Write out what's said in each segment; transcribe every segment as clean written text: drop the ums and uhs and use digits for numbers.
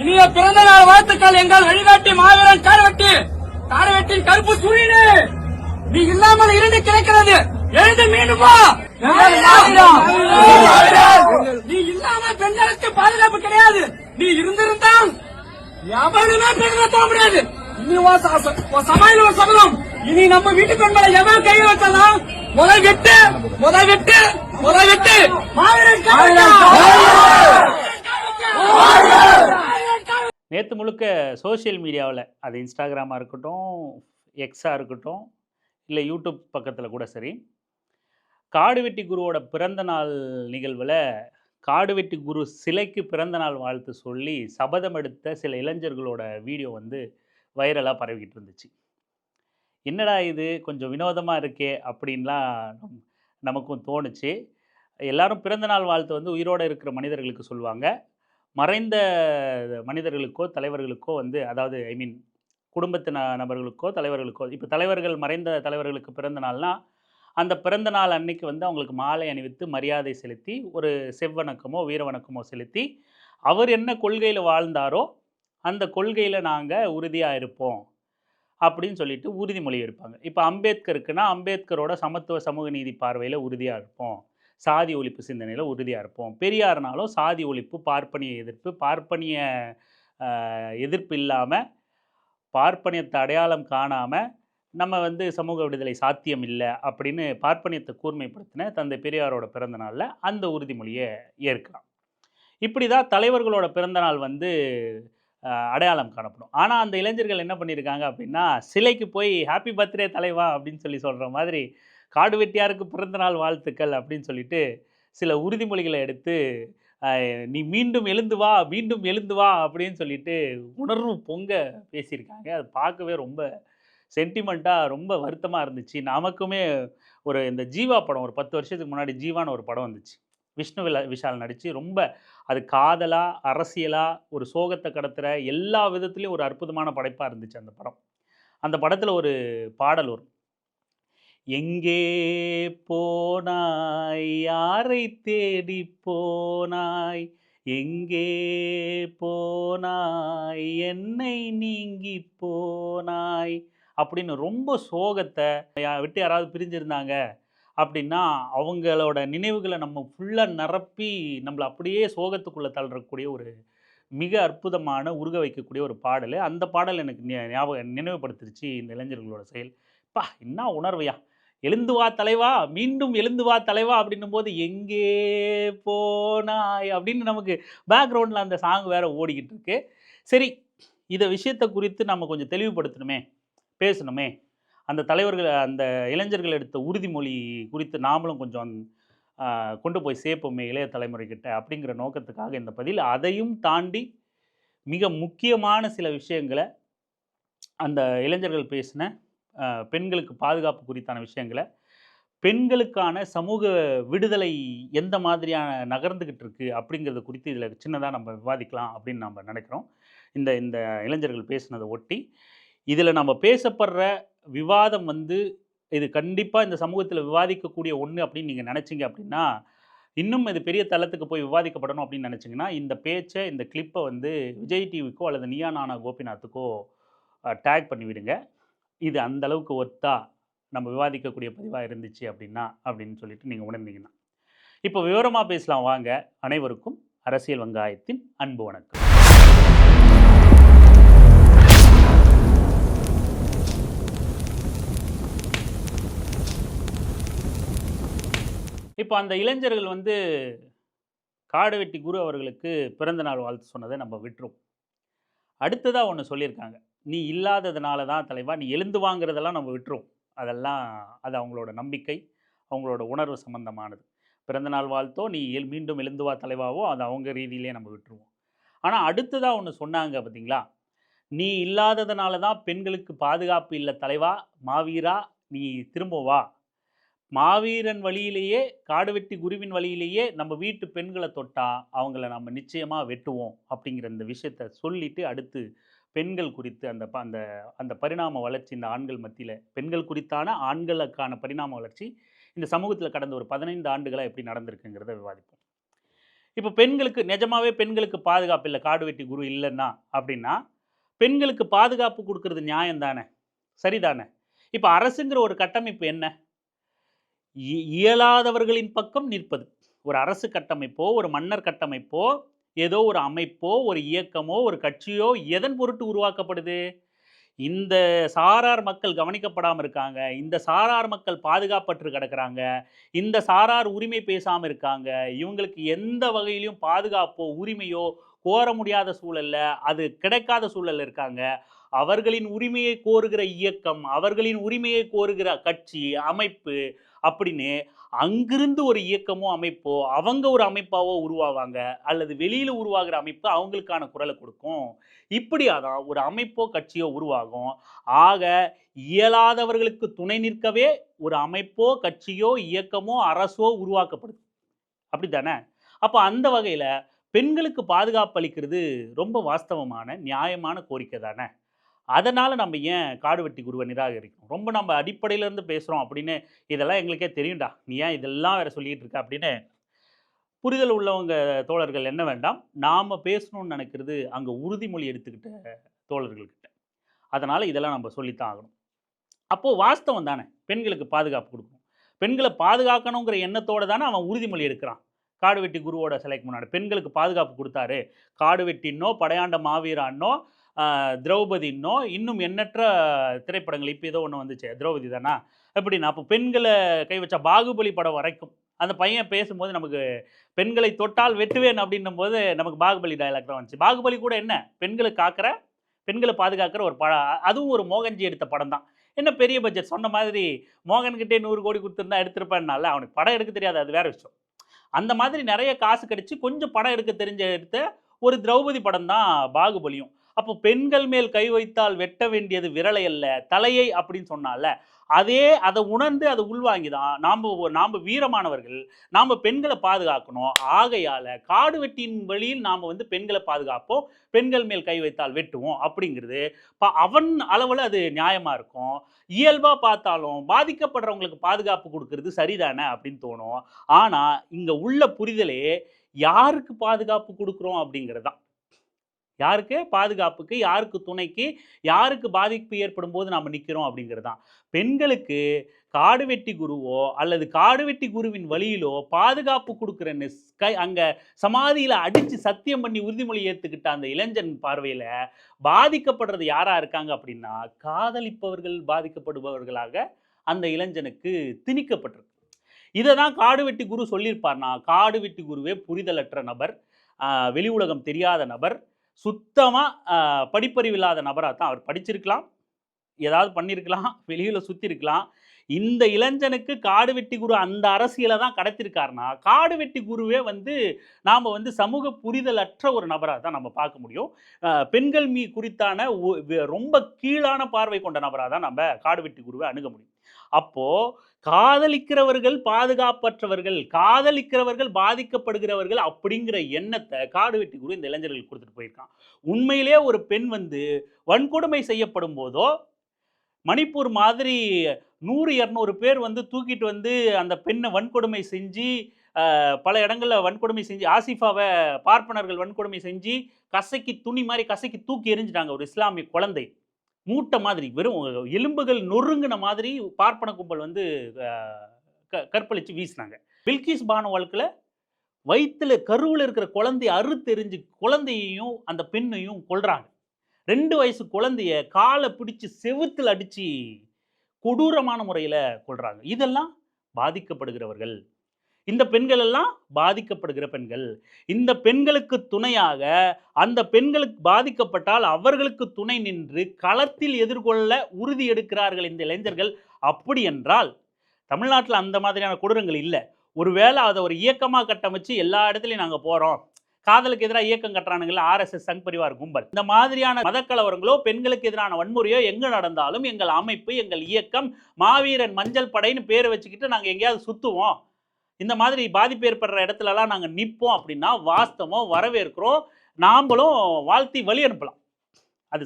இனிய பிறந்த நாள் வாழ்த்துக்கள் எங்கள் வழிகாட்டி மாவீரன் காரவெட்டின் கருப்பு சூரியனே. நீ இல்லாமல் இரண்டு கிடைக்கிறது, எழுந்து மீண்டும் வா. நீ இல்லாமல் பெண்களுக்கு பாதுகாப்பு கிடையாது. நீ இருந்திருந்தால் எவனுமே பெண்களை தர முடியாது. இனி சமையல் ஒரு சபலம். இனி நம்ம வீட்டு பெண்களை எவன் கையில் வச்சாலும் முதல் வெட்டு மாவீரன் நேற்று முழுக்க சோஷியல் மீடியாவில் அது இன்ஸ்டாகிராமாக இருக்கட்டும், எக்ஸாக இருக்கட்டும், இல்லை யூடியூப் பக்கத்தில் கூட சரி, காடுவெட்டி குருவோட பிறந்த நாள் நிகழ்வில் காடுவெட்டி குரு சிலைக்கு பிறந்த நாள் வாழ்த்து சொல்லி சபதம் எடுத்த சில இளைஞர்களோட வீடியோ வந்து வைரலாக பரவிக்கிட்டு இருந்துச்சு. என்னடா இது கொஞ்சம் வினோதமாக இருக்கே அப்படின்லாம் நமக்கும் தோணுச்சு. எல்லாரும் பிறந்த நாள் வாழ்த்து வந்து உயிரோடு இருக்கிற மனிதர்களுக்கு சொல்லுவாங்க. மறைந்த மனிதர்களுக்கோ தலைவர்களுக்கோ வந்து அதாவது குடும்பத்து நபர்களுக்கோ தலைவர்களுக்கோ, இப்போ தலைவர்கள் மறைந்த தலைவர்களுக்கு பிறந்த நாள்னா அந்த பிறந்த நாள் அன்னைக்கு வந்து அவங்களுக்கு மாலை அணிவித்து மரியாதை செலுத்தி ஒரு செவ்வணக்கமோ வீரவணக்கமோ செலுத்தி அவர் என்ன கொள்கையில் வாழ்ந்தாரோ அந்த கொள்கையில் நாங்கள் உறுதியாக இருப்போம் அப்படின்னு சொல்லிட்டு உறுதிமொழி எடுப்பாங்க. இப்போ அம்பேத்கருக்குன்னா அம்பேத்கரோட சமத்துவ சமூக நீதி பார்வையில் உறுதியாக இருப்போம், சாதி ஒழிப்பு சிந்தனையில் உறுதியாக இருப்போம். பெரியார்னாலும் சாதி ஒழிப்பு, பார்ப்பனிய எதிர்ப்பு இல்லாமல், பார்ப்பனியத்தை அடையாளம் காணாமல் நம்ம வந்து சமூக விடுதலை சாத்தியம் இல்லை அப்படின்னு பார்ப்பனியத்தை கூர்மைப்படுத்தின தந்தை பெரியாரோட பிறந்த நாளில் அந்த உறுதிமொழியை ஏற்கலாம். இப்படி தான் தலைவர்களோட பிறந்தநாள் வந்து அடையாளம் காணப்படும். ஆனால் அந்த இளைஞர்கள் என்ன பண்ணியிருக்காங்க அப்படின்னா, சிலைக்கு போய் ஹாப்பி பர்த்டே தலைவா அப்படின்னு சொல்கிற மாதிரி காடுவெட்டியாருக்கு பிறந்தநாள் வாழ்த்துக்கள் அப்படின்னு சொல்லிட்டு சில உறுதிமொழிகளை எடுத்து நீ மீண்டும் எழுந்து வா அப்படின்னு சொல்லிட்டு உணர்வு பொங்க பேசியிருக்காங்க. அது பார்க்கவே ரொம்ப சென்டிமெண்ட்டாக ரொம்ப வருத்தமாக இருந்துச்சு. நமக்குமே இந்த ஜீவா படம் ஒரு 10 வருஷத்துக்கு முன்னாடி ஜீவான்னு ஒரு படம் வந்துச்சு, விஷ்ணு விஷால் நடித்து. ரொம்ப அது காதலாக அரசியலாக ஒரு சோகத்தை கடத்துகிற எல்லா விதத்துலேயும் ஒரு அற்புதமான படைப்பாக இருந்துச்சு அந்த படம். அந்த படத்தில் ஒரு பாடல் வரும், எங்கே போனாய் யாரை தேடி போனாய், எங்கே போனாய் என்னை நீங்கி போனாய் அப்படின்னு ரொம்ப சோகத்தை விட்டு யாராவது பிரிஞ்சிருந்தாங்க அப்படின்னா அவங்களோட நினைவுகளை நம்ம ஃபுல்லாக நிரப்பி நம்மளை அப்படியே சோகத்துக்குள்ளே தள்ளுறக்கூடிய ஒரு மிக அற்புதமான உருக வைக்கக்கூடிய ஒரு பாடல். அந்த பாடல் எனக்கு நினைவுபடுத்திருச்சு இந்த இளைஞர்களோட செயல். பா என்ன உணர்வையா, எழுந்து வா தலைவா, மீண்டும் எழுந்து வா தலைவா அப்படின்னும் போது எங்கே போனாய் அப்படின்னு நமக்கு பேக்ரவுண்டில் அந்த சாங் வேற ஓடிக்கிட்டு இருக்கு. சரி, இதை விஷயத்தை குறித்து நம்ம கொஞ்சம் தெளிவுபடுத்தணுமே, பேசணுமே, அந்த தலைவர்கள் அந்த இளைஞர்கள் எடுத்த உறுதிமொழி குறித்து நாமளும் கொஞ்சம் கொண்டு போய் சேர்ப்போமே இளைய தலைமுறைக்கிட்ட அப்படிங்கிற நோக்கத்துக்காக இந்த பதில். அதையும் தாண்டி மிக முக்கியமான சில விஷயங்களை அந்த இளைஞர்கள் பேசின பெண்களுக்கு பாதுகாப்பு குறித்தான விஷயங்களை, பெண்களுக்கான சமூக விடுதலை எந்த மாதிரியான நகர்ந்துக்கிட்டு இருக்கு அப்படிங்கிறத குறித்து இதில் சின்னதாக நம்ம விவாதிக்கலாம் அப்படின்னு நம்ம நினைக்கிறோம். இந்த இளைஞர்கள் பேசினதை ஒட்டி இதில் நம்ம பேசப்படுற விவாதம் வந்து இது கண்டிப்பாக இந்த சமூகத்தில் விவாதிக்கக்கூடிய ஒன்று அப்படின்னு நீங்கள் நினச்சிங்க அப்படின்னா, இன்னும் இது பெரிய தளத்துக்கு போய் விவாதிக்கப்படணும் அப்படின்னு நினச்சிங்கன்னா, இந்த பேச்சை இந்த கிளிப்பை வந்து விஜய் டிவிக்கோ அல்லது நீயா நானா கோபிநாத்துக்கோ டேக் பண்ணிவிடுங்க. இது அந்த அளவுக்கு ஒத்தா நம்ம விவாதிக்கக்கூடிய பதிவாக இருந்துச்சு அப்படின்னு சொல்லிட்டு நீங்கள் உணர்ந்தீங்கன்னா. இப்போ விவரமாக பேசலாம் வாங்க. அனைவருக்கும் அரசியல் வெங்காயத்தின் அன்பு வணக்கம். இப்போ அந்த இளைஞர்கள் வந்து காடுவெட்டி குரு அவர்களுக்கு பிறந்த நாள் வாழ்த்து சொன்னதை நம்ம விட்டுரும். அடுத்ததாக ஒன்று சொல்லியிருக்காங்க, நீ இல்லாததுனால தான் தலைவா, நீ எழுந்து வாங்கிறதெல்லாம் நம்ம விட்டுரும். அதெல்லாம் அது அவங்களோட நம்பிக்கை, அவங்களோட உணர்வு சம்பந்தமானது. பிறந்தநாள் வாழ்த்தோ நீ மீண்டும் எழுந்து வா தலைவாவோ அது அவங்க ரீதியிலே நம்ம விட்டுருவோம். ஆனால் அடுத்ததாக ஒன்று சொன்னாங்க பார்த்தீங்களா, நீ இல்லாததுனால தான் பெண்களுக்கு பாதுகாப்பு இல்லை தலைவா, மாவீரா நீ திரும்ப வா, மாவீரன் வழியிலேயே காடுவெட்டி குருவின் வழியிலேயே நம்ம வீட்டு பெண்களை தொட்டா அவங்கள நம்ம நிச்சயமாக வெட்டுவோம் அப்படிங்கிற இந்த விஷயத்த சொல்லிட்டு அடுத்து பெண்கள் குறித்து அந்த அந்த அந்த பரிணாம வளர்ச்சி இந்த ஆண்கள் மத்தியில் பெண்கள் குறித்தான ஆண்களுக்கான பரிணாம வளர்ச்சி இந்த சமூகத்தில் கடந்த ஒரு 15 ஆண்டுகளாக எப்படி நடந்திருக்குங்கிறத விவாதிப்போம். இப்போ பெண்களுக்கு நிஜமாவே பெண்களுக்கு பாதுகாப்பு இல்லை, காடு வெட்டி குரு இல்லைன்னா அப்படின்னா, பெண்களுக்கு பாதுகாப்பு கொடுக்கறது நியாயம் தானே, சரிதானே? இப்போ அரசுங்கிற ஒரு கட்டமைப்பு என்ன? இயலாதவர்களின் பக்கம் நிற்பது. ஒரு அரசு கட்டமைப்போ, ஒரு மன்னர் கட்டமைப்போ, ஏதோ ஒரு அமைப்போ, ஒரு இயக்கமோ, ஒரு கட்சியோ எதன் பொருட்டு உருவாக்கப்படுது? இந்த சாரார் மக்கள் கவனிக்கப்படாம இருக்காங்க. இந்த சாரார் மக்கள் பாதுகாப்பற்று கிடக்குறாங்க. இந்த சாரார் உரிமை பேசாம இருக்காங்க. இவங்களுக்கு எந்த வகையிலும் பாதுகாப்போ, உரிமையோ கோர முடியாத சூழல்ல, அது கிடைக்காத சூழல்ல இருக்காங்க. அவர்களின் உரிமையை கோருகிற இயக்கம், அவர்களின் உரிமையை கோருகிற கட்சி, அமைப்பு அப்படின்னு அங்கிருந்து ஒரு இயக்கமோ, அமைப்போ, அவங்க ஒரு அமைப்பாவோ உருவாவாங்க. அல்லது வெளியில உருவாகுற அமைப்பு அவங்களுக்கான குரல கொடுக்கும். இப்படியா தான் ஒரு அமைப்போ, கட்சியோ உருவாகும். ஆக இயலாதவர்களுக்கு துணை நிற்கவே ஒரு அமைப்போ, கட்சியோ, இயக்கமோ, அரசோ உருவாக்கப்படுது. அப்படித்தானே? அப்ப அந்த வகையில பெண்களுக்கு பாதுகாப்பு அளிக்கிறது ரொம்ப வாஸ்தவமான, நியாயமான கோரிக்கை தானே! அதனால நம்ம ஏன் காடு வெட்டி குருவ நிராகரிக்கணும்? ரொம்ப நம்ம அடிப்படையில இருந்து பேசுறோம் அப்படின்னு, இதெல்லாம் எங்களுக்கே தெரியும்டா. நீ ஏன் இதெல்லாம் வேற சொல்லிட்டு இருக்க அப்படின்னு புரிதல் உள்ளவங்க தோழர்கள் எண்ண வேண்டாம். நாம பேசணும்னு நினைக்கிறது அங்க உறுதிமொழி எடுத்துக்கிட்ட தோழர்கள்கிட்ட. அதனால இதெல்லாம் நம்ம சொல்லித்தான் ஆகணும். அப்போ வாஸ்தவம் தானே, பெண்களுக்கு பாதுகாப்பு குடுக்கணும். பெண்கள பாதுகாக்கணுங்கிற எண்ணத்தோட தானே அவன் உறுதிமொழி எடுக்கிறான். காடு வெட்டி குருவோட சிலைக்கு முன்னாடி. பெண்களுக்கு பாதுகாப்பு குடுத்தாரு. காடு வெட்டின்னோ, படையாண்ட மாவீரான்னோ, திரௌபதின்னோ, இன்னும் எண்ணற்ற திரைப்படங்கள். இப்ப ஏதோ ஒண்ணு வந்துச்சே, திரௌபதி தானா? எப்படின்னா, அப்போ பெண்கள கை வச்சா பாகுபலி படம் வரைக்கும். அந்த பையன் பேசும்போது நமக்கு பெண்களை தொட்டால் வெட்டுவேன் அப்படின்னும்போது நமக்கு பாகுபலி டயலாக் தான் வந்துச்சு. பாகுபலி கூட என்ன? பெண்கள காக்கிற, பெண்கள பாதுகாக்கிற ஒரு அதுவும் ஒரு மோகன்ஜி எடுத்த படம் தான். என்ன பெரிய பட்ஜெட் சொன்ன மாதிரி மோகன்கிட்டே 100 கோடி குடுத்திருந்தா எடுத்திருப்பேன்னால, அவனுக்கு படம் எடுக்க தெரியாது, அது வேற விஷயம். அந்த மாதிரி நெறைய காசு கிடைச்சு கொஞ்சம் படம் எடுக்க தெரிஞ்ச எடுத்த ஒரு திரௌபதி படம் தான் பாகுபலியும். அப்போ பெண்கள் மேல் கை வைத்தால் வெட்ட வேண்டியது விரலை அல்ல, தலையை அப்படின்னு சொன்னால்ல, அத உணர்ந்து அத உள்வாங்கி தான் நாம வீரமானவர்கள், நாம பெண்கள பாதுகாக்கணும். ஆகையால காடு வெட்டியின் வழியில் நாம வந்து பெண்கள பாதுகாப்போம். பெண்கள் மேல் கை வைத்தால் வெட்டுவோம் அப்படிங்கிறது அவன் அளவுல அது நியாயமா இருக்கும். இயல்பா பார்த்தாலும் பாதிக்கப்படுறவங்களுக்கு பாதுகாப்பு குடுக்கிறது சரிதானே அப்படின்னு தோணும். ஆனா, இங்க உள்ள புரிதலே யாருக்கு பாதுகாப்பு குடுக்குறோம் அப்படிங்கிறது தான். யாருக்கு? பாதுகாப்புக்கு, யாருக்கு துணைக்கு, யாருக்கு பாதிப்பு ஏற்படும்போது நாம நிக்கிறோம் அப்படிங்கிறது தான். பெண்களுக்கு காடு வெட்டி குருவோ, அல்லது காடு வெட்டி குருவின் வழியிலோ பாதுகாப்பு குடுக்குறேன்னு அங்க சமாதியில அடிச்சு சத்தியம் பண்ணி உறுதிமொழி ஏத்துக்கிட்ட அந்த இளைஞன் பார்வையில பாதிக்கப்படுறது யாரா இருக்காங்க அப்படின்னா, காதலிப்பவர்கள் பாதிக்கப்படுபவர்களாக அந்த இளைஞனுக்கு திணிக்கப்பட்டிருக்கு. இத தான் காடு வெட்டி குரு சொல்லியிருப்பார்னா, காடு வெட்டி குருவே புரிதலற்ற நபர், வெளி உலகம் தெரியாத நபர், சுத்தமா படிப்பறிவு இல்லாத நபரா தான் அவர் படிச்சிருக்கலாம். ஏதாவது பண்ணியிருக்கலாம். வெளியில சுத்தியிருக்கலாம். இந்த இளைஞனுக்கு காடு வெட்டி குரு அந்த அரசியல தான் கடத்திருக்காருன்னா, காடு வெட்டி குருவே வந்து நாம வந்து சமூக புரிதலற்ற ஒரு நபரா தான் நம்ம பார்க்க முடியும். பெண்கள் குறித்தான ரொம்ப கீழான பார்வை கொண்ட நபரா தான் நம்ம காடு வெட்டி குருவை அணுக முடியும். அப்போ காதலிக்கிறவர்கள் பாதுகாப்பற்றவர்கள், காதலிக்கிறவர்கள் பாதிக்கப்படுகிறவர்கள் அப்படிங்கிற எண்ணத்த காடு வெட்டி குரு இந்த இளைஞர்களுக்கு குடுத்துட்டு போயிருக்கான். உண்மையிலேயே ஒரு பெண் வந்து வன்கொடுமை செய்யப்படும் போதோ, மணிப்பூர் மாதிரி 100, 200 பேர் வந்து தூக்கிட்டு வந்து அந்த பெண்ணை வன்கொடுமை செஞ்சு, பல இடங்கள்ல வன்கொடுமை செஞ்சு, ஆசிஃபாவ பார்ப்பனர்கள் வன்கொடுமை செஞ்சு, கசக்கி துணி மாரி கசக்கி தூக்கி எறிஞ்சுட்டாங்க ஒரு இஸ்லாமிய குழந்தை. மூட்டை மாதிரி வெறும் எலும்புகள் நொறுங்குன மாதிரி பார்ப்பன கும்பல் வந்து கற்பழிச்சு வீசினாங்க. பில்கிஸ் பானு வழக்குல வயித்துல கருவுல இருக்கிற குழந்தைய அறுத்தெறிஞ்சு குழந்தையையும் அந்த பெண்ணையும் கொல்றாங்க. 2 வயசு குழந்தைய கால பிடிச்சு செவுத்துல அடிச்சு கொடூரமான முறையில கொல்றாங்க. இதெல்லாம் பாதிக்கப்படுகிறவர்கள். இந்த பெண்கள் எல்லாம் பாதிக்கப்படுகிற பெண்கள். இந்த பெண்களுக்கு துணையாக அந்த பெண்களுக்கு பாதிக்கப்பட்டால் அவர்களுக்கு துணை நின்று களத்தில் எதிர்கொள்ள உறுதி எடுக்கிறார்கள் இந்த இளைஞர்கள். அப்படி என்றால் தமிழ்நாட்டில் அந்த மாதிரியான கொடூரங்கள் இல்ல. ஒருவேளை அத ஒரு இயக்கமா கட்டமைச்சு எல்லா இடத்துலயும் நாங்க போறோம். காதலுக்கு எதிராக இயக்கம் கட்டுறானுங்கல்ல ஆர்எஸ்எஸ் சங் பரிவார் கும்பல். இந்த மாதிரியான மதக்கலவரங்களோ, பெண்களுக்கு எதிரான வன்முறையோ எங்க நடந்தாலும் எங்கள் அமைப்பு, எங்கள் இயக்கம் மாவீரன் மஞ்சள் படைன்னு பேரை வச்சுக்கிட்டு நாங்க எங்கேயாவது சுத்துவோம். இந்த மாதிரி பாதிப்பு ஏற்படுற இடத்துலலாம் நாங்க நிப்போம் அப்படின்னா வாஸ்தவம் வரவேற்கிறோம். நாமளும் வாழ்த்தி வழி அனுப்பலாம். அது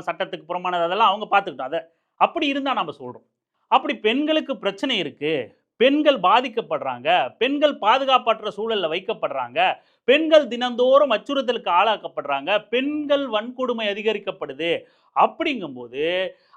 சட்டத்துக்கு புறமானது அதெல்லாம் அவங்க பார்த்துக்கிட்டோம். அப்படி இருந்தா நாம சொல்றோம். அப்படி பெண்களுக்கு பிரச்சனை இருக்கு. பெண்கள் பாதிக்கப்படுறாங்க. பெண்கள் பாதுகாப்பற்ற சூழல்ல வைக்கப்படுறாங்க. பெண்கள் தினந்தோறும் அச்சுறுத்தலுக்கு ஆளாக்கப்படுறாங்க, பெண்கள் வன்கொடுமை அதிகரிக்கப்படுது. அப்படிங்கும்போது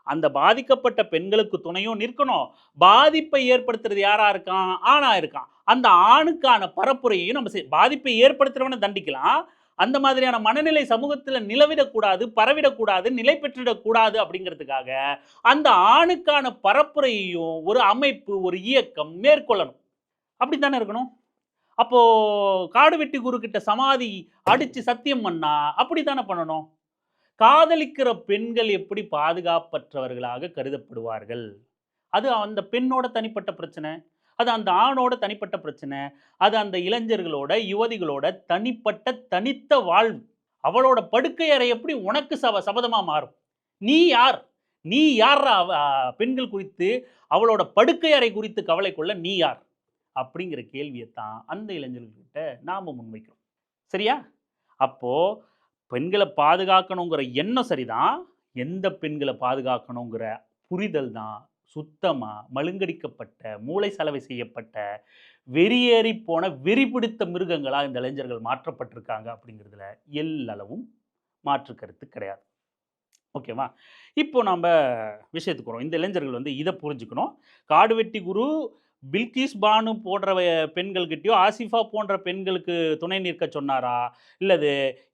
அந்த பாதிக்கப்பட்ட பெண்களுக்கு துணையும் நிற்கணும். பாதிப்பை ஏற்படுத்துறது யாரா இருக்கான்? ஆணா இருக்கான். அந்த ஆணுக்கான பரப்புரையையும் நம்ம பாதிப்பை ஏற்படுத்துறவனை தண்டிக்கலாம். அந்த மாதிரியான மனநிலை சமூகத்துல நிலவிடக்கூடாது, பரவிடக்கூடாது, நிலை பெற்றிடக்கூடாது அப்படிங்கிறதுக்காக அந்த ஆணுக்கான பரப்புரையையும் ஒரு அமைப்பு, ஒரு இயக்கம் மேற்கொள்ளணும். அப்படித்தானே இருக்கணும். அப்போ காடு வெட்டி குரு கிட்ட சமாதி அடிச்சு சத்தியம் பண்ணா அப்படித்தானே பண்ணணும். காதலிக்கிற பெண்கள் எப்படி பாதுகாப்பற்றவர்களாக கருதப்படுவார்கள்? அது அந்த பெண்ணோட தனிப்பட்ட பிரச்சனை. அது அந்த ஆணோட தனிப்பட்ட பிரச்சனை. அது அந்த இளைஞர்களோட, யுவதிகளோட தனிப்பட்ட தனித்த வாழ்வு. அவளோட படுக்கை அறை எப்படி உனக்கு சபதமா மாறும்? நீ யார்? நீ யார்ரா பெண்கள் குறித்து, அவளோட படுக்கை அறை குறித்து கவலை கொள்ள நீ யார்? அப்படிங்கிற கேள்வியத்தான் அந்த இளைஞர்கள்கிட்ட நாம முன்வைக்கிறோம். சரியா? அப்போ பெண்களை பாதுகாக்கணுங்கிற எண்ணம் சரிதான். எந்த பெண்களை பாதுகாக்கணுங்கிற புரிதல் தான் சுத்தமா மழுங்கடிக்கப்பட்ட, மூளை சலவை செய்யப்பட்ட, வெறியேறி போன வெறி பிடித்த மிருகங்களா இந்த இளைஞர்கள் மாற்றப்பட்டிருக்காங்க அப்படிங்கிறதுல எல்லளவும் மாற்று கருத்து கிடையாது. ஓகேவா? இப்போ நம்ம விஷயத்துக்கு வரோம். இந்த இளைஞர்கள் வந்து இதை புரிஞ்சுக்கணும். காடு வெட்டி குரு பில்கிஸ் பானு போன்ற பெண்கள்கிட்டயோ, ஆசிஃபா போன்ற பெண்களுக்கு துணை நிற்க சொன்னாரா? இல்லது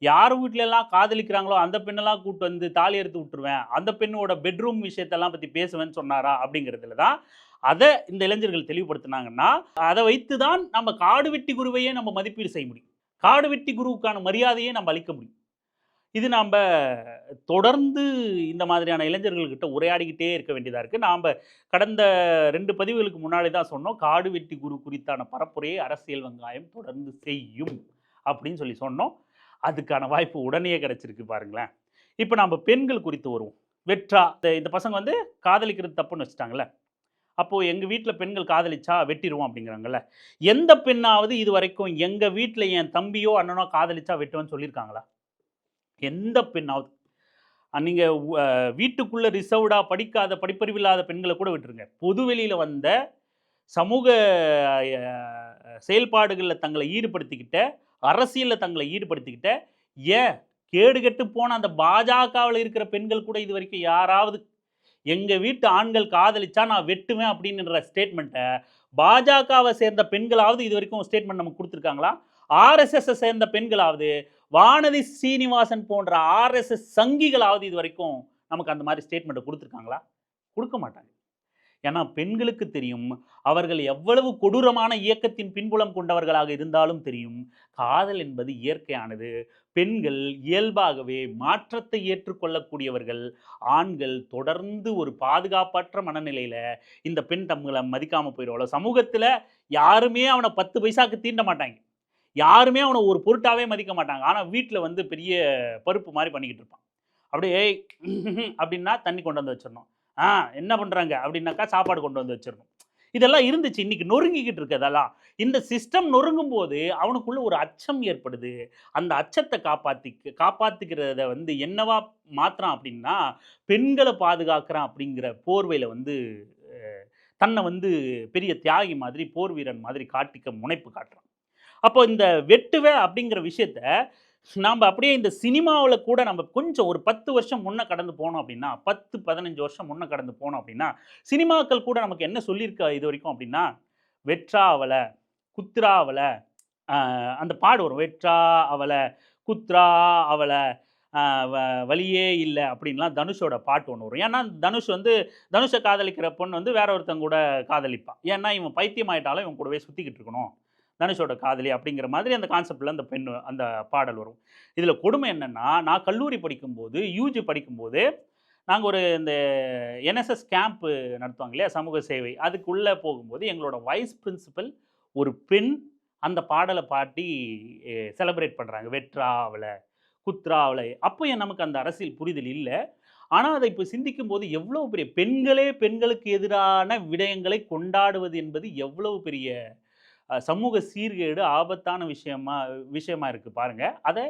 யார் வீட்லலாம் காதலிக்கிறாங்களோ அந்த பெண்ணெல்லாம் கூட்டு வந்து தாலி அறுத்து விட்டுருவேன், அந்த பெண்ணோட பெட்ரூம் விஷயத்தெல்லாம் பற்றி பேசுவேன்னு சொன்னாரா? அப்படிங்கிறதுல தான் அதை இந்த இளைஞர்கள் தெளிவுபடுத்தினாங்கன்னா, அதை வைத்து தான் நம்ம காடு வெட்டி குருவையே நம்ம மதிப்பீடு செய்ய முடியும். காடு வெட்டி குருவுக்கான மரியாதையை நம்ம அளிக்க முடியும். இது நாம தொடர்ந்து இந்த மாதிரியான இளைஞர்கள்கிட்ட உரையாடிக்கிட்டே இருக்க வேண்டியதா இருக்கு. நாம கடந்த 2 பதிவுகளுக்கு முன்னாடி தான் சொன்னோம். காடு வெட்டி குரு குறித்தான பரப்புரையை அரசியல் வெங்காயம் தொடர்ந்து செய்யும் அப்படின்னு சொல்லி சொன்னோம். அதுக்கான வாய்ப்பு உடனே கிடைச்சிருக்கு பாருங்களேன். இப்போ நாம பெண்கள் குறித்து வருவோம். வெற்றா இந்த பசங்க வந்து காதலிக்கிறது தப்புன்னு வச்சுட்டாங்கல்ல. அப்போ எங்க வீட்ல பெண்கள் காதலிச்சா வெட்டிருவோம் அப்படிங்கிறாங்கல்ல. எந்த பெண்ணாவது இதுவரைக்கும் எங்க வீட்ல என் தம்பியோ அண்ணனோ காதலிச்சா வெட்டுவேன்னு சொல்லியிருக்காங்களா? எந்த பெண்ணாவது நீங்க வீட்டுக்குள்ள ரிசர்வ்டா படிக்காத படிப்பறிவில்லாத பெண்களை கூட விட்டுருங்க. பொது வெளியில வந்த சமூக செயல்பாடுகளில் தங்களை ஈடுபடுத்திக்கிட்ட, அரசியலில் தங்களை ஈடுபடுத்திக்கிட்ட, ஏன் கேடுகெட்டு போன அந்த பாஜகவில் இருக்கிற பெண்கள் கூட இது வரைக்கும் யாராவது எங்க வீட்டு ஆண்கள் காதலிச்சா நான் வெட்டுவேன் அப்படின்ற ஸ்டேட்மெண்ட்டை பாஜகவை சேர்ந்த பெண்களாவது இது வரைக்கும் ஸ்டேட்மெண்ட் நமக்கு கொடுத்துருக்காங்களா? ஆர்எஸ்எஸ் சேர்ந்த பெண்களாவது, வானதி சீனிவாசன் போன்ற ஆர்எஸ்எஸ் சங்கிகளாவது இது வரைக்கும் நமக்கு அந்த மாதிரி ஸ்டேட்மெண்ட் கொடுத்துருக்காங்களா? கொடுக்க மாட்டாங்க. ஏன்னா பெண்களுக்கு தெரியும், அவர்கள் எவ்வளவு கொடூரமான இயக்கத்தின் பின்புலம் கொண்டவர்களாக இருந்தாலும் தெரியும், காதல் என்பது இயற்கையானது. பெண்கள் இயல்பாகவே மாற்றத்தை ஏற்றுக்கொள்ளக்கூடியவர்கள். ஆண்கள் தொடர்ந்து ஒரு பாதுகாப்பற்ற மனநிலையில இந்த பெண் தங்களை மதிக்காம போயிடுவாங்க. சமூகத்துல யாருமே அவனை 10 பைசாக்கு தீண்ட மாட்டாங்க. யாருமே அவனை ஒரு பொருட்டாவே மதிக்க மாட்டாங்க. ஆனா வீட்டுல வந்து பெரிய பருப்பு மாதிரி பண்ணிக்கிட்டு இருப்பான். அப்படியே அப்படின்னா தண்ணி கொண்டு வந்து வச்சிடணும். என்ன பண்றாங்க அப்படின்னாக்கா சாப்பாடு கொண்டு வந்து வச்சிடணும். இதெல்லாம் இருந்துச்சு. இன்னைக்கு நொறுங்கிக்கிட்டு இருக்கு. அதெல்லாம் இந்த சிஸ்டம் நொறுங்கும் போது அவனுக்குள்ள ஒரு அச்சம் ஏற்படுது. அந்த அச்சத்தை காப்பாத்திக்கிறத வந்து என்னவா மாத்துறான் அப்படின்னா, பெண்களை பாதுகாக்கிறான் அப்படிங்கிற போர்வையில வந்து தன்னை வந்து பெரிய தியாகி மாதிரி, போர் வீரன் மாதிரி காட்டிக்க முனைப்பு காட்டுறான். அப்போ இந்த வெட்டுவே அப்படிங்கிற விஷயத்த நாம் அப்படியே இந்த சினிமாவில் கூட நம்ம கொஞ்சம் ஒரு 10 வருஷம் முன்ன கடந்து போனோம் அப்படின்னா, 10-15 வருஷம் முன்ன கடந்து போனோம் அப்படின்னா, சினிமாக்கள் கூட நமக்கு என்ன சொல்லியிருக்கா இது வரைக்கும் அப்படின்னா, வெற்றா அவள, குத்ரா அவள, அந்த பாடு வரும். வெற்றா அவள, குத்ரா அவள, வழியே இல்லை அப்படின்லாம் தனுஷோட பாட்டு ஒன்று வரும். ஏன்னா தனுஷ் வந்து தனுஷை காதலிக்கிற பொண்ணு வந்து வேற ஒருத்தங்க கூட காதலிப்பான். ஏன்னா இவன் பைத்தியம் ஆயிட்டாலும் இவன் கூடவே சுற்றிக்கிட்டு இருக்கணும், தனுஷோட காதலி அப்படிங்கிற மாதிரி அந்த கான்செப்டில் அந்த பெண் அந்த பாடல் வரும். இதில் கொடுமை என்னென்னா, நான் கல்லூரி படிக்கும்போது, யூஜி படிக்கும்போது, நாங்கள் ஒரு இந்த என்எஸ்எஸ் கேம்ப் நடத்துவாங்க இல்லையா, சமூக சேவை, அதுக்குள்ளே போகும்போது எங்களோட வைஸ் பிரின்சிபல் ஒரு பெண் அந்த பாடலை பாட்டி செலிப்ரேட் பண்ணுறாங்க. வெற்றா அவளை, குத்ரா அவளை. அப்போ நமக்கு அந்த அரசியல் புரிதல் இல்லை. ஆனால் அதை இப்போ சிந்திக்கும் போது எவ்வளோ பெரிய பெண்களே பெண்களுக்கு எதிரான விடயங்களை கொண்டாடுவது என்பது எவ்வளவு பெரிய சமூக சீர்கேடு, ஆபத்தான விஷயமா இருக்குது பாருங்க. அதை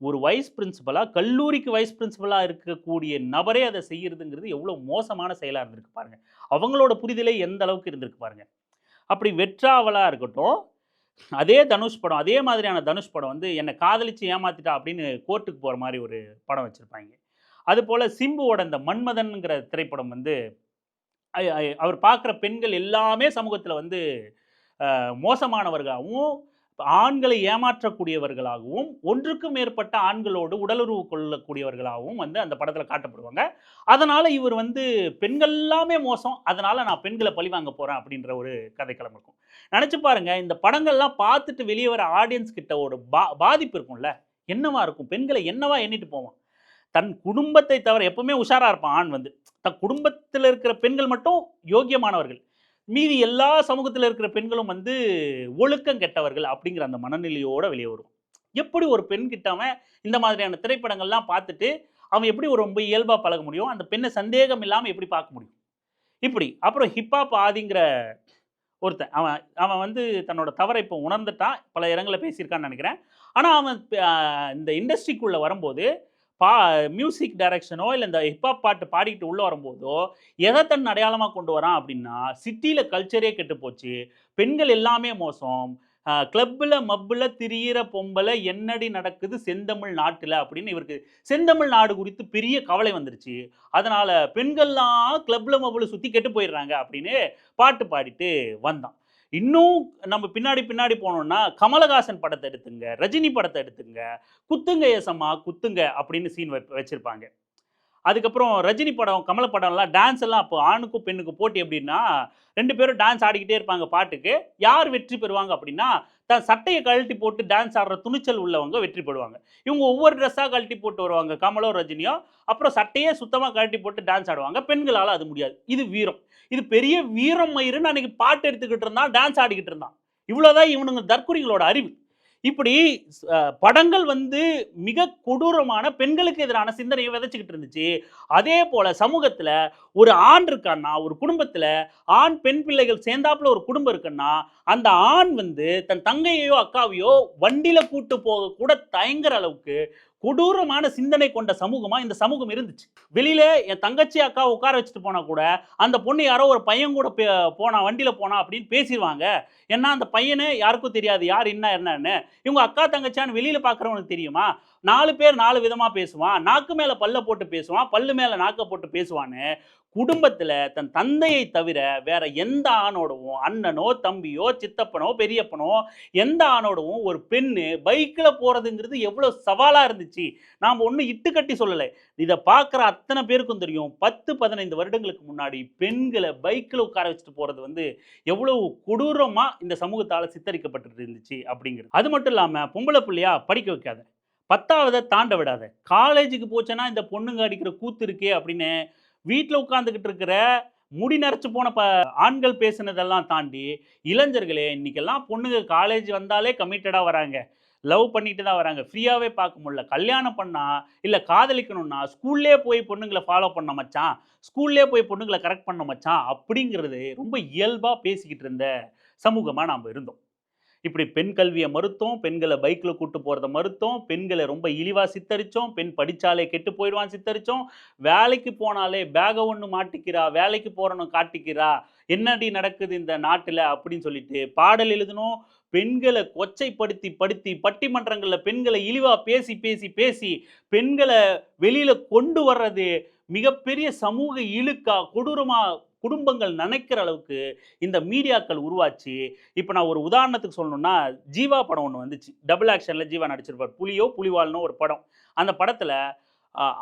ஒரு வைஸ் பிரின்சிபலாக, கல்லூரிக்கு வைஸ் பிரின்சிபலாக இருக்கக்கூடிய நபரே அதை செய்யறதுங்கிறது எவ்வளோ மோசமான செயலாக இருந்திருக்கு பாருங்க. அவங்களோட புரிதலே எந்த அளவுக்கு இருந்திருக்கு பாருங்க. அப்படி வெற்றாவலாக இருக்கட்டும், அதே தனுஷ் படம், அதே மாதிரியான தனுஷ் படம் வந்து என்ன காதலிச்சு ஏமாத்திட்டா அப்படின்னு கோர்ட்டுக்கு போற மாரி ஒரு படம் வச்சிருப்பாய்ங்க. அதுபோல சிம்புவோட இந்த மன்மதன்ங்கிற திரைப்படம் வந்து அவர் பார்க்குற பெண்கள் எல்லாமே சமூகத்தில வந்து மோசமானவர்களாகவும், ஆண்களை ஏமாற்றக்கூடியவர்களாகவும், ஒன்றுக்கும் மேற்பட்ட ஆண்களோடு உடலுறவு கொள்ளக்கூடியவர்களாகவும் வந்து அந்த படத்தில காட்டப்படுவாங்க. அதனால இவர் வந்து பெண்கள் எல்லாமே மோசம். அதனால நான் பெண்கள பழிவாங்க போறேன் அப்படின்ற ஒரு கதைக்களம் இருக்கும். நெனச்சு பாருங்க, இந்த படங்கள்லாம் பார்த்துட்டு வெளிய வர ஆடியன்ஸ் கிட்ட ஒரு பாதிப்பு இருக்கும்ல. என்னவா இருக்கும்? பெண்கள என்னவா எண்ணிட்டு போவான்? தன் குடும்பத்தை தவிர எப்பவுமே உஷாரா இருப்பான் ஆண் வந்து. தன் குடும்பத்தில இருக்கிற பெண்கள் மட்டும் யோக்கியமானவர்கள். மீதி எல்லா சமூகத்தில இருக்கிற பெண்களும் வந்து ஒழுக்கம் கெட்டவர்கள் அப்படிங்கிற அந்த மனநிலையோட வெளிய வருவான். எப்படி ஒரு பெண் கிட்ட அவன் இந்த மாதிரியான திரைப்படங்கள்லாம் பார்த்துட்டு, அவன் எப்படி ஒரு ரொம்ப இயல்பா பழக முடியும்? அந்த பெண்ண சந்தேகம் இல்லாம எப்படி பார்க்க முடியும்? இப்படி. அப்புறம் ஹிப்ஹாப் ஆதிங்கிற ஒருத்தன். அவன் அவன் வந்து தன்னோட தவற இப்போ உணர்ந்துட்டான். பல இடங்கள்ல பேசியிருக்கான்னு நெனைக்கிறேன். ஆனா அவன் இந்த இண்டஸ்ட்ரிக்குள்ள வரும்போது, பா மியூசிக் டைரக்ஷனோ இல்ல இந்த ஹிப்ஹாப் பாட்டு பாடிக்கிட்டு உள்ள வரும்போதோ, எத தன் அடையாளமா கொண்டு வரான் அப்படின்னா, சிட்டில கல்ச்சரே கெட்டு போச்சு. பெண்கள் எல்லாமே மோசம். கிளப்ல, மப்ல திரியிற பொம்பள என்னடி நடக்குது செந்தமிழ் நாட்டுல அப்படின்னு இவருக்கு செந்தமிழ் நாடு குறித்து பெரிய கவலை வந்துருச்சு. அதனால பெண்கள்லாம் கிளப்ல, மப்ல சுத்தி கெட்டு போயிடுறாங்க அப்படின்னு பாட்டு பாடிட்டு வந்தான். இன்னும் நம்ம பின்னாடி பின்னாடி போனோம்னா, கமலஹாசன் படத்த எடுத்துங்க, ரஜினி படத்த எடுத்துங்க. குத்துங்க ஏசம்மா குத்துங்க அப்படின்னு சீன் வச்சிருப்பாங்க. அதுக்கப்புறம் ரஜினி படம், கமல படம்லாம் டான்ஸ் எல்லாம் அப்போ ஆணுக்கும் பெண்ணுக்கும் போட்டி எப்படின்னா, 2 பேரும் டான்ஸ் ஆடிக்கிட்டே இருப்பாங்க பாட்டுக்கு. யார் வெற்றி பெறுவாங்க அப்படின்னா, தன் சட்டைய கழட்டி போட்டு டான்ஸ் ஆடுற துணிச்சல் உள்ளவங்க வெற்றி பெறுவாங்க. இவங்க ஒவ்வொரு ட்ரெஸ்ஸா கழட்டி போட்டு வருவாங்க. கமலும், ரஜினியும். அப்புறம் சட்டையே சுத்தமா கழட்டி போட்டு டான்ஸ் ஆடுவாங்க. பெண்களால அது முடியாது. இது வீரம். இது பெரிய வீரம் மயிருன்னு அன்னைக்கு பாட்டு எடுத்துக்கிட்டு இருந்தான், டான்ஸ் ஆடிக்கிட்டு இருந்தான். இவ்வளோதான் இவனுங்க தற்குறிகளோட அறிவு. இப்படி படங்கள் வந்து மிக கொடூரமான பெண்களுக்கு எதிரான சிந்தனையை விதைச்சுக்கிட்டு இருந்துச்சு. அதே போல சமூகத்துல ஒரு ஆண் இருக்கான்னா, ஒரு குடும்பத்துல ஆண், பெண் பிள்ளைகள் சேர்ந்தாப்புல ஒரு குடும்பம் இருக்குன்னா, அந்த ஆண் வந்து தன் தங்கையையோ, அக்காவையோ வண்டியில கூட்டு போக கூட தயங்குற அளவுக்கு கொடூரமான சிந்தனை கொண்ட சமூகமா இந்த சமூகம் இருந்துச்சு. வெளியில என் தங்கச்சி, அக்காவ உட்கார வச்சுட்டு போனா கூட, அந்த பொண்ணு யாரோ ஒரு பையன் கூட போனா, வண்டியில போனா அப்படின்னு பேசிருவாங்க. ஏன்னா அந்த பையனு யாருக்கும் தெரியாது. யார் என்ன என்னன்னு. இவங்க அக்கா, தங்கச்சியான்னு வெளியில பார்க்குறவனுக்கு தெரியுமா? 4 பேர் 4 விதமா பேசுவான். நாக்கு மேல பல்ல போட்டு பேசுவான். பல்லு மேல நாக்க போட்டு பேசுவான்னு, குடும்பத்தில தன் தந்தையை தவிர வேற எந்த ஆணோடவும், அண்ணனோ, தம்பியோ, சித்தப்பனோ, பெரியப்பனோ எந்த ஆணோடவும் ஒரு பெண்ணு பைக்ல போறதுங்கிறது எவ்வளோ சவாலா இருந்துச்சு. நாம ஒண்ணும் இட்டுக்கட்டி சொல்லல. இத பார்க்குற அத்தன பேருக்கும் தெரியும். 10, 15 வருடங்களுக்கு முன்னாடி பெண்கள பைக்ல உட்கார வச்சுட்டு போறது வந்து எவ்வளவு கொடூரமா இந்த சமூகத்தால சித்தரிக்கப்பட்டுட்டு இருந்துச்சு அப்படிங்கிறது. அது மட்டும் இல்லாம பொம்பள புள்ளையா படிக்க வைக்காத. 10வத தாண்ட விடாத. காலேஜுக்கு போச்சுன்னா இந்த பொண்ணுங்க அடிக்கிற கூத்து இருக்கே அப்படின்னு வீட்ல உட்கார்ந்துகிட்டு இருக்கிற முடி நரைச்சு போன ஆண்கள் பேசினதெல்லாம் தாண்டி, இளைஞர்களே இன்னைக்கெல்லாம் பொண்ணுங்க காலேஜ் வந்தாலே கமிட்டடா வராங்க. லவ் பண்ணிட்டு தான் வராங்க. ஃப்ரீயாவே பார்க்க முடியல. கல்யாணம் பண்ணா, இல்ல காதலிக்கணும்னா, ஸ்கூல்லயே போய் பொண்ணுங்கள ஃபாலோ பண்ண மச்சான். ஸ்கூல்லயே போய் பொண்ணுங்கள கரெக்ட் பண்ண மச்சான். அப்படிங்கிறது ரொம்ப இயல்பா பேசிக்கிட்டு இருந்த சமூகமா நாம இருந்தோம். இப்படி பெண் கல்வியை மறுத்தோம், பெண்களை பைக்கில் கூட்டு போகிறத மறுத்தோம், பெண்களை ரொம்ப இழிவாக சித்தரித்தோம், பெண் படித்தாலே கெட்டு போயிடுவான் சித்தரித்தோம், வேலைக்கு போனாலே பேகை ஒன்று மாட்டிக்கிறா, வேலைக்கு போகிறன்னு காட்டிக்கிறா, என்னடி நடக்குது இந்த நாட்டில் அப்படின்னு சொல்லிட்டு பாடல் எழுதணும். பெண்களை கொச்சைப்படுத்தி படுத்தி பட்டிமன்றங்களில் பெண்களை இழிவாக பேசி பேசி பேசி பெண்களை வெளியில் கொண்டு வர்றது மிகப்பெரிய சமூக இழுக்கா கொடூரமாக குடும்பங்கள் நினைக்கிற அளவுக்கு இந்த மீடியாக்கள் உருவாச்சு. இப்போ நான் ஒரு உதாரணத்துக்கு சொல்லணும்னா, ஜீவா படம் ஒண்ணு வந்துச்சு. டபுள் ஆக்ஷன்ல ஜீவா நடிச்சிருப்பார். புலியோ புலிவால்னோ ஒரு படம். அந்த படத்துல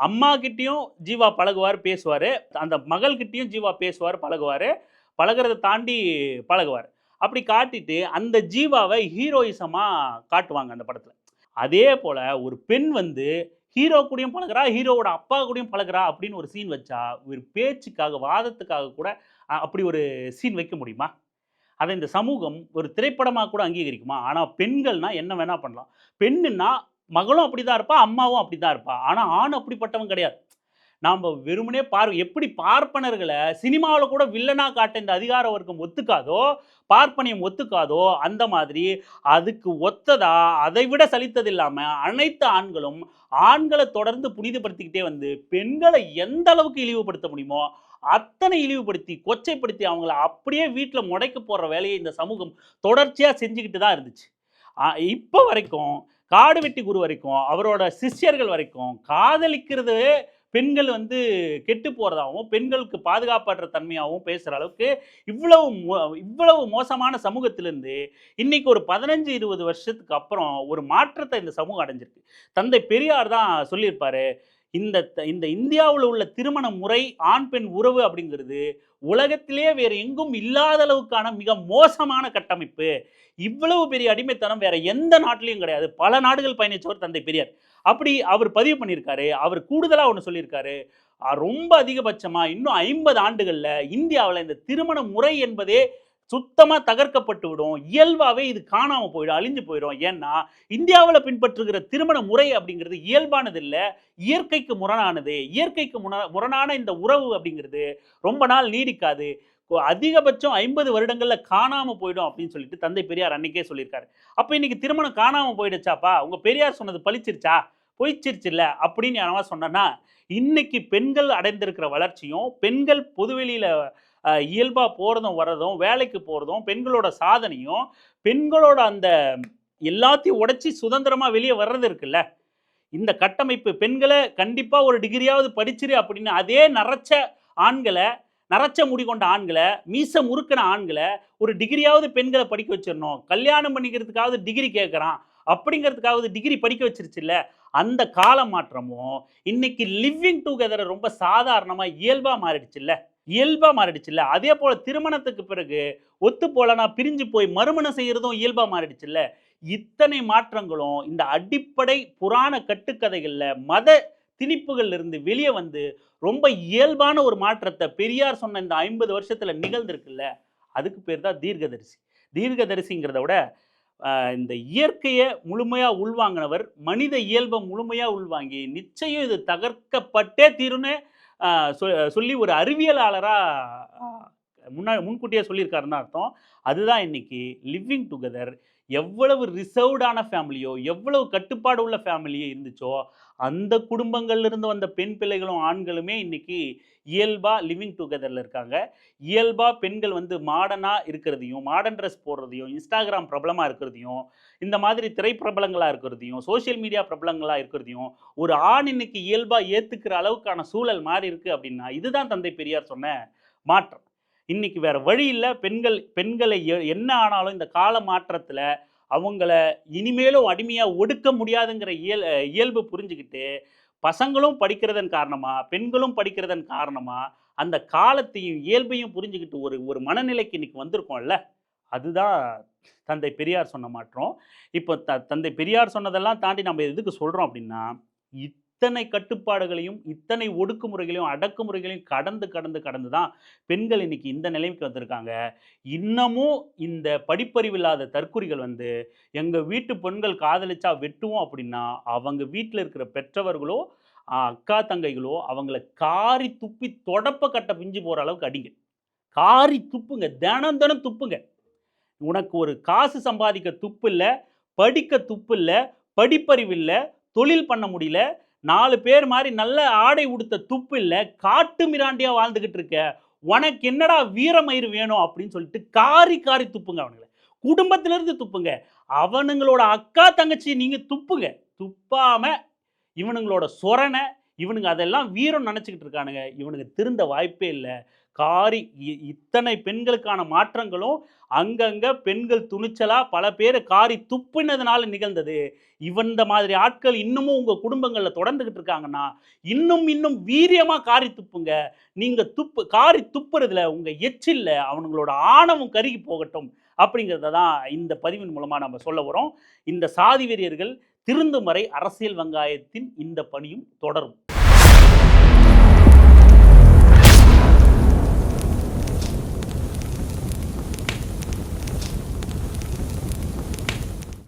அம்மா கிட்டயும் ஜீவா பழகுவாரு, பேசுவாரு. அந்த மகள்கிட்டயும் ஜீவா பேசுவாரு, பழகுவாரு. பழகுறத தாண்டி பழகுவாரு. அப்படி காட்டிட்டு அந்த ஜீவாவ ஹீரோயிசமா காட்டுவாங்க அந்த படத்துல. அதே போல ஒரு பெண் வந்து ஹீரோ கூடயும் பழகுறா, ஹீரோவோட அப்பா கூடயும் பழகுறா அப்படின்னு ஒரு சீன் வச்சா, ஒரு பேச்சுக்காக, வாதத்துக்காக கூட அப்படி ஒரு சீன் வைக்க முடியுமா? அத இந்த சமூகம் ஒரு திரைப்படமா கூட அங்கீகரிக்குமா? ஆனா பெண்கள்னா என்ன வேணா பண்ணலாம். பெண்ணுன்னா மகளும் அப்படிதான் இருப்பா, அம்மாவும் அப்படிதான் இருப்பா. ஆனா ஆண் அப்படிப்பட்டவன் கிடையாது. நாம் வெறுமனே எப்படி பார்ப்பனர்களை சினிமாவில் கூட வில்லனா காட்ட இந்த அதிகார வர்க்கம் ஒத்துக்காதோ, பார்ப்பனியம் ஒத்துக்காதோ, அந்த மாதிரி அதுக்கு ஒத்ததா அதை விட சலித்தது இல்லாமல் அனைத்து ஆண்களும் ஆண்களை தொடர்ந்து புனிதப்படுத்திக்கிட்டே வந்து பெண்களை எந்த அளவுக்கு இழிவுபடுத்த முடியுமோ அத்தனை இழிவுபடுத்தி கொச்சைப்படுத்தி அவங்கள அப்படியே வீட்டில் முடைக்க போடுற வேலையை இந்த சமூகம் தொடர்ச்சியாக செஞ்சுக்கிட்டு தான் இருந்துச்சு. இப்போ வரைக்கும் காடு வெட்டி குரு வரைக்கும் அவரோட சிஷ்யர்கள் வரைக்கும் காதலிக்கிறது பெண்கள் வந்து கெட்டு போகிறதாகவும் பெண்களுக்கு பாதுகாப்பற்ற தன்மையாகவும் பேசுகிற அளவுக்கு இவ்வளவு மோசமான சமூகத்திலிருந்து இன்னைக்கு ஒரு 15-20 வருஷத்துக்கு அப்புறம் ஒரு மாற்றத்தை இந்த சமூகம் அடைஞ்சிருக்கு. தந்தை பெரியார் தான் சொல்லியிருப்பாரு, இந்த இந்த இந்தியாவில் உள்ள திருமண முறை ஆண் பெண் உறவு அப்படிங்கிறது உலகத்திலேயே வேறு எங்கும் இல்லாத அளவுக்கான மிக மோசமான கட்டமைப்பு. இவ்வளவு பெரிய அடிமைத்தனம் வேற எந்த நாட்டிலையும் கிடையாது. பல நாடுகள் பயணிச்சவர் தந்தை பெரியார். அப்படி அவர் பதிவு பண்ணியிருக்காரு. அவர் கூடுதலாக ஒன்று சொல்லியிருக்காரு, ரொம்ப அதிகபட்சமாக இன்னும் 50 ஆண்டுகளில் இந்தியாவில் இந்த திருமண முறை என்பதே சுத்தமாக தகர்க்கப்பட்டு விடும். இயல்பாகவே இது காணாமல் போயிடும், அழிஞ்சு போயிடும். ஏன்னா இந்தியாவில் பின்பற்றுகிற திருமண முறை அப்படிங்கிறது இயல்பானது இல்லை, இயற்கைக்கு முரணானது. இயற்கைக்கு முரணான இந்த உறவு அப்படிங்கிறது ரொம்ப நாள் நீடிக்காது, அதிகபட்சம் 50 வருடங்களில் காணாமல் போயிடும் அப்படின்னு சொல்லிட்டு தந்தை பெரியார் அன்னைக்கே சொல்லியிருக்காரு. அப்போ இன்னைக்கு திருமணம் காணாமல் போயிடுச்சாப்பா, உங்கள் பெரியார் சொன்னது பழிச்சிருச்சா, போயிச்சிருச்சு இல்லை அப்படின்னு யாரா சொன்னா, இன்னைக்கு பெண்கள் அடைந்திருக்கிற வளர்ச்சியும் பெண்கள் பொதுவெளியில் இயல்பாக போகிறதும் வர்றதும் வேலைக்கு போகிறதும் பெண்களோட சாதனையும் பெண்களோட அந்த எல்லாத்தையும் உடைச்சி சுதந்திரமாக வெளியே வர்றது இருக்குல்ல, இந்த கட்டமைப்பு பெண்களை கண்டிப்பாக ஒரு டிகிரியாவது படிச்சிரு அப்படின்னு அதே நரைச்ச முடி கொண்ட ஆண்களை, மீச முறுக்கின ஆண்களை ஒரு டிகிரியாவது பெண்களை படிக்க வச்சிடணும், கல்யாணம் பண்ணிக்கிறதுக்காவது டிகிரி கேட்குறான் அப்படிங்கிறதுக்காவது டிகிரி படிக்க வச்சிருச்சுல்ல, அந்த கால மாற்றமும் இன்னைக்கு லிவிங் டுகெதரை ரொம்ப சாதாரணமாக இயல்பாக மாறிடுச்சுல்ல. அதே போல் திருமணத்துக்கு பிறகு ஒத்து போலனா பிரிஞ்சு போய் மறுமணம் செய்கிறதும் இயல்பாக மாறிடுச்சுல்ல. இத்தனை மாற்றங்களும் இந்த அடிப்படை புராண கட்டுக்கதைகளில் மத திணிப்புகள் இருந்து வெளியே வந்து ரொம்ப இயல்பான ஒரு மாற்றத்தை பெரியார் சொன்ன இந்த 50 வருஷத்தில் நிகழ்ந்திருக்குல்ல, அதுக்கு பேர் தான் தீர்க்கதரிசி. தீர்க்கதரிசிங்கிறத விட இந்த இயற்கையை முழுமையாக உள்வாங்கினவர் மனித இயல்பை முழுமையாக உள்வாங்கி நிச்சயம் இது தகர்க்கப்பட்டே தீருன்னு சொல்லி ஒரு அறிவியலாளராக முன்கூட்டியே சொல்லியிருக்காருன்னு அர்த்தம். அதுதான் இன்னைக்கு லிவிங் டுகெதர் எவ்வளவு ரிசர்வ்டான ஃபேமிலியோ, எவ்வளவு கட்டுப்பாடு உள்ள ஃபேமிலியோ இருந்துச்சோ, அந்த குடும்பங்கள்லேருந்து வந்த பெண் பிள்ளைகளும் ஆண்களுமே இன்னைக்கு இயல்பாக லிவிங் டுகெதரில் இருக்காங்க. இயல்பாக பெண்கள் வந்து மாடர்னாக இருக்கிறதையும், மாடர்ன் ட்ரெஸ் போடுறதையும், இன்ஸ்டாகிராம் பிரபலமாக இருக்கிறதையும், இந்த மாதிரி திரைப்பிரபலங்களாக இருக்கிறதையும், சோஷியல் மீடியா பிரபலங்களாக இருக்கிறதையும் ஒரு ஆண் இன்னைக்கு இயல்பாக ஏற்றுக்கிற அளவுக்கான சூழல் மாறி இருக்குது அப்படின்னா இதுதான் தந்தை பெரியார் சொன்ன மாற்றம். இன்னைக்கு வேற வழி இல்லை. பெண்களை என்ன ஆனாலும் இந்த கால மாற்றத்தில் அவங்கள இனிமேலும் அடிமையாக ஒடுக்க முடியாதுங்கிற இயல்பு புரிஞ்சுக்கிட்டு பசங்களும் படிக்கிறதன் காரணமாக பெண்களும் படிக்கிறதன் காரணமாக அந்த காலத்தையும் இயல்பையும் புரிஞ்சுக்கிட்டு ஒரு மனநிலைக்கு இன்னைக்கு வந்திருக்கோம்ல, அதுதான் தந்தை பெரியார் சொன்ன மாற்றம். இப்போ தந்தை பெரியார் சொன்னதெல்லாம் தாண்டி நம்ம எதுக்கு சொல்கிறோம் அப்படின்னா, இத்தனை கட்டுப்பாடுகளையும் இத்தனை ஒடுக்குமுறைகளையும் அடக்குமுறைகளையும் கடந்து தான் பெண்கள் இன்னைக்கு இந்த நிலைமைக்கு வந்திருக்காங்க. இன்னமும் இந்த படிப்பறிவில்லாத தற்குறிகள் வந்து எங்கள் வீட்டு பெண்கள் காதலிச்சா வெட்டுவோம் அப்படின்னா அவங்க வீட்டில் இருக்கிற பெற்றவர்களோ அக்கா தங்கைகளோ அவங்கள காரி துப்பி தொடப்ப கட்ட பிஞ்சு போகிற அளவுக்கு அடிங்க, காரி துப்புங்க, தினம் துப்புங்க. உனக்கு ஒரு காசு சம்பாதிக்க துப்பு இல்லை, படிக்க துப்பு இல்லை, படிப்பறிவு இல்லை, தொழில் பண்ண முடியல, 4 பேர் மாதிரி நல்ல ஆடை உடுத்த துப்பு இல்லை, காட்டு மிராண்டியாக வாழ்ந்துக்கிட்டு இருக்க, உனக்கு என்னடா வீரமயிறு வேணும் அப்படின்னு சொல்லிட்டு காரி துப்புங்க. அவனுங்களை குடும்பத்திலிருந்து துப்புங்க, அவனுங்களோட அக்கா தங்கச்சி நீங்கள் துப்புங்க. துப்பாமல் இவனுங்களோட சொரணை இவனுங்க அதெல்லாம் வீரம் நினச்சிக்கிட்டு இருக்கானுங்க. இவனுக்கு திருந்த வாய்ப்பே இல்லை. இத்தனை பெண்களுக்கான மாற்றங்களும் அங்கங்கே பெண்கள் துணிச்சலாக பல பேர் காரி துப்பினதுனால நிகழ்ந்தது. இந்த மாதிரி ஆட்கள் இன்னமும் உங்கள் குடும்பங்களில் தொடர்ந்துக்கிட்டு இருக்காங்கன்னா இன்னும் வீரியமாக காரி துப்புங்க. நீங்கள் காரி துப்புறதுல உங்கள் எச்சில்ல அவனுங்களோட ஆணவம் கருகி போகட்டும் அப்படிங்கிறத தான் இந்த பதிவின் மூலமாக நம்ம சொல்ல வரோம். இந்த சாதி வெறியர்கள் திருந்தும் வரை அரசியல் வெங்காயத்தின் இந்த பணியும் தொடரும்.